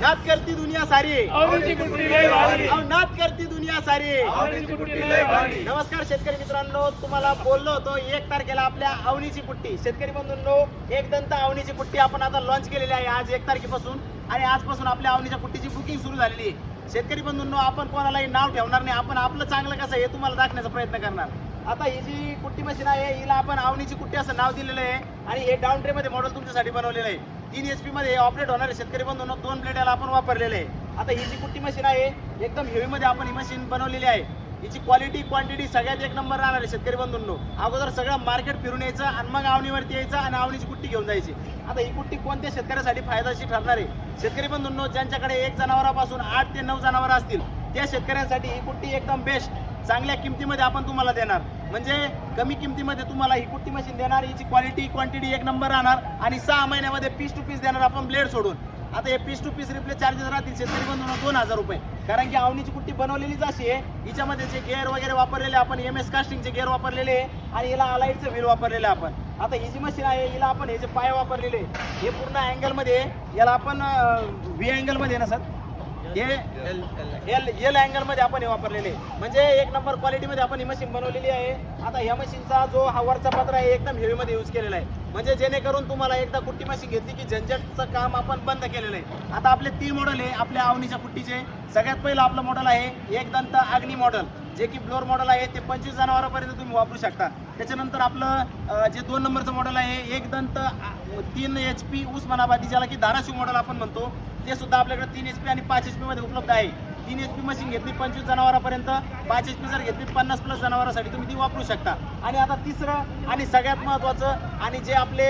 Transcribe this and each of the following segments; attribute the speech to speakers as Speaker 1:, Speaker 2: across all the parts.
Speaker 1: नाद करती दुनिया सारी,
Speaker 2: आवनीची कुट्टी लय भारी,
Speaker 1: नाद करती दुनिया सारी.
Speaker 2: आवनीची कुट्टी लय भारी.
Speaker 1: नमस्कार शेतकरी मित्रांनो, तुम्हाला बोललो होतो 1 तारखेला आपल्या अवनीची कुट्टी, शेतकरी बंधूंनो एक दंत अवनीची कुट्टी आपण आता लॉन्च केलेली आहे आज 1 तारखेपासून. आणि आजपासून आपल्या अवनीच्या कुट्टीची बुकिंग सुरू झालेली आहे. शेतकरी बंधूंनो, आपण कोणालाही नाव ठेवणार नाही, आपण आपलं चांगलं कसं हे तुम्हाला दाखवण्याचा प्रयत्न करणार. आता ही जी कुट्टी मशीन आहे हिला आपण अवनीची कुट्टी असं नाव दिलेलं आहे. आणि हे डाऊन ट्रे मध्ये मॉडेल तुमच्यासाठी बनवलेलं आहे. 3 HP मध्ये ऑपरेट होणारे शेतकरी बंधूंनो 2 ब्लेड याला आपण वापरलेले आहे. आता ही जी कुट्टी मशीन आहे एकदम हेवी मध्ये आपण ही मशीन बनवलेली आहे. हिची क्वालिटी क्वांटिटी सगळ्यात 1 नंबर राहणार आहे शेतकरी बंधूंनो. अगोदर सगळं मार्केट फिरून यायचं आणि मग अवनीवरती यायचं आणि अवनीची कुट्टी घेऊन जायची. आता ही कुट्टी कोणत्या शेतकऱ्यासाठी फायद्याची ठरणार आहे शेतकरी बंधूंनो? ज्यांच्याकडे 1 जनावरापासून 8 ते 9 जनावर असतील त्या शेतकऱ्यांसाठी ही कुट्टी एकदम बेस्ट, चांगल्या किमतीमध्ये आपण तुम्हाला देणार. म्हणजे कमी किमतीमध्ये तुम्हाला ही कुट्टी मशीन देणार. हिची क्वालिटी क्वांटिटी 1 नंबर राहणार आणि 6 महिन्यामध्ये पीस टू पीस देणार आपण ब्लेड सोडून. आता हे piece to piece replace charges राहतील शेतकरी बंधूंनो 2000 रुपये. कारण की अवनीची कुट्टी बनवलेलीच अशी आहे. हिच्यामध्ये जे गेअर वगैरे वापरलेले आपण MS कास्टिंगचे गेअर वापरलेले आहे आणि हिला अलाइटचं व्हील वापरलेलं आहे आपण. आता ही जी मशीन आहे हिला आपण हे जे पाय वापरलेले हे पूर्ण अँगलमध्ये, याला आपण V अँगलमध्ये ना सर, हे एल अँगल मध्ये आपण हे वापरलेले, म्हणजे 1 नंबर क्वालिटीमध्ये आपण ही मशीन बनवलेली आहे. आता ह्या मशीनचा जो हा वरचा पत्रा आहे एकदम हेवी मध्ये यूज केलेला आहे. म्हणजे जेणेकरून तुम्हाला एकदा कुट्टी मशीन घेतली की झंझटचं काम आपण बंद केलेलं आहे. आता आपले 3 मॉडेल आहे आपल्या अवनीच्या कुट्टीचे. सगळ्यात पहिलं आपलं मॉडेल आहे 1 दंत अग्नी मॉडेल, जे की ब्लोअर मॉडेल आहे. ते 25 जनावरांपर्यंत तुम्ही वापरू शकता. त्याच्यानंतर आपलं जे 2 नंबरचं मॉडेल आहे 1 दंत 3 HP उस्मानाबादी, ज्याला की धाराशिव मॉडेल आपण म्हणतो. ते सुद्धा आपल्याकडे 3 HP आणि 5 HP मध्ये उपलब्ध आहे. 3 HP मशीन घेतली 25 जनावरांपर्यंत, 5 HP जर घेतली 50+ जनावरांसाठी तुम्ही ती वापरू शकता. आणि आता तिसरं आणि सगळ्यात महत्त्वाचं, आणि जे आपले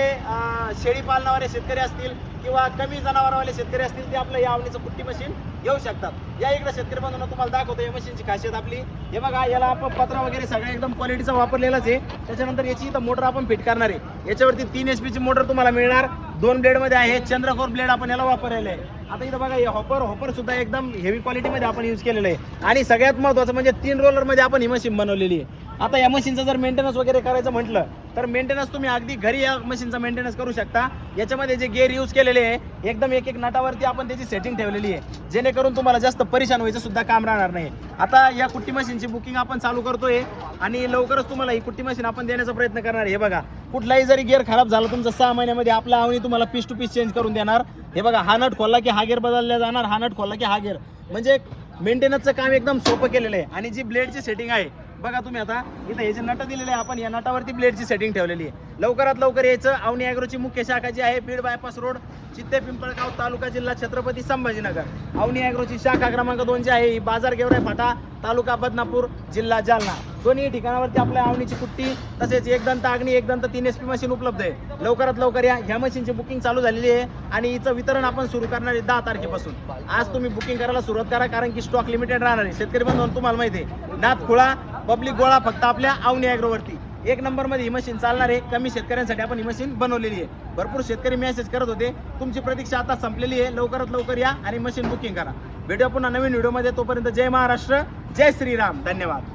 Speaker 1: शेळी पालनावाले शेतकरी असतील किंवा कमी जनावरवाले शेतकरी असतील ते आपलं या अवनीचं कुट्टी मशीन घेऊ शकतात. या इकडे शेतकरी बंधूंना तुम्हाला दाखवतो या मशीनची खासियत आपली. हे बघा, याला आपण पत्रा वगैरे सगळं एकदम क्वालिटीचा वापरलेलाच आहे. त्याच्यानंतर याची इथं मोटर आपण फिट करणार आहे. याच्यावरती 3 HP ची मोटर तुम्हाला मिळणार. 2 ब्लेड मध्ये आहे, चंद्रकोर ब्लेड आपण याला वापरलेलं आहे. आता इथं बघा, हे हॉपर सुद्धा एकदम हेवी क्वालिटीमध्ये आपण यूज केलेलं आहे. आणि सगळ्यात महत्त्वाचं म्हणजे 3 रोलर मध्ये आपण ही मशीन बनवलेली आहे. आता या मशीनचा जर मेंटेनन्स वगैरे करायचं म्हटलं तर मेंटेनन्स तुम्ही अगदी घरी या मशीनचा मेंटेनन्स करू शकता. याच्यामध्ये जे गेअर यूज केलेले आहे एकदम एक नटावरती आपण त्याची सेटिंग ठेवलेली आहे, जेणेकरून तुम्हाला जास्त परेशान व्हायचं सुद्धा काम राहणार नाही. आता या कुट्टी मशीनची बुकिंग आपण चालू करतोय आणि लवकरच तुम्हाला ही कुट्टी मशीन आपण देण्याचा प्रयत्न करणार आहे. हे बघा, कुठलाही जरी गेअर खराब झाला तुमचा 6 महिन्यामध्ये आपला अवनी तुम्हाला पीस टू पीस चेंज करून देणार. हे बघा, हा नट खोलला की हा गेअर बदलला जाणार, हा नट खोलला की हा गेअर. म्हणजे मेंटेनन्सचं काम एकदम सोपं केलेलं आहे. आणि जी ब्लेडची सेटिंग आहे बघा तुम्ही, आता इथं हे जे नट दिलेले आहे आपण या नटावरती ब्लेडची सेटिंग ठेवलेली आहे. लवकरात लवकर यायचं. अवनी ॲग्रोची मुख्य शाखा जी आहे बीड बायपास रोड, चित्ते पिंपळगाव, तालुका जिल्हा छत्रपती संभाजीनगर. अवनी ॲग्रोची शाखा क्रमांक 2 जी आहे ही बाजार गेवराई फाटा, तालुका बदनापूर, जिल्हा जालना. दोन्ही ठिकाणावरती आपल्या अवनीची कुट्टी तसेच 1 दंत अग्नी 1 दंत 3 HP मशीन उपलब्ध आहे. लवकरात लवकर या. ह्या मशीनची बुकिंग चालू झालेली आहे आणि हिचं वितरण आपण सुरू करणार आहे 10 तारखेपासून. आज तुम्ही बुकिंग करायला सुरुवात करा, कारण की स्टॉक लिमिटेड राहणार आहे. शेतकरी बंधूंनो, तुम्हाला माहिती आहे नाथ खुळा पब्लिक गोळा फक्त आपल्या अवनी ॲग्रोवरती 1 नंबरमध्ये ही मशीन चालणार आहे. कमी शेतकऱ्यांसाठी आपण ही मशीन बनवलेली आहे. भरपूर शेतकरी मेसेज करत होते, तुमची प्रतीक्षा आता संपलेली आहे, लवकरात लवकर या आणि मशीन बुकिंग करा. भेटूया पुन्हा नवीन व्हिडिओमध्ये. तोपर्यंत जय महाराष्ट्र, जय श्रीराम, धन्यवाद.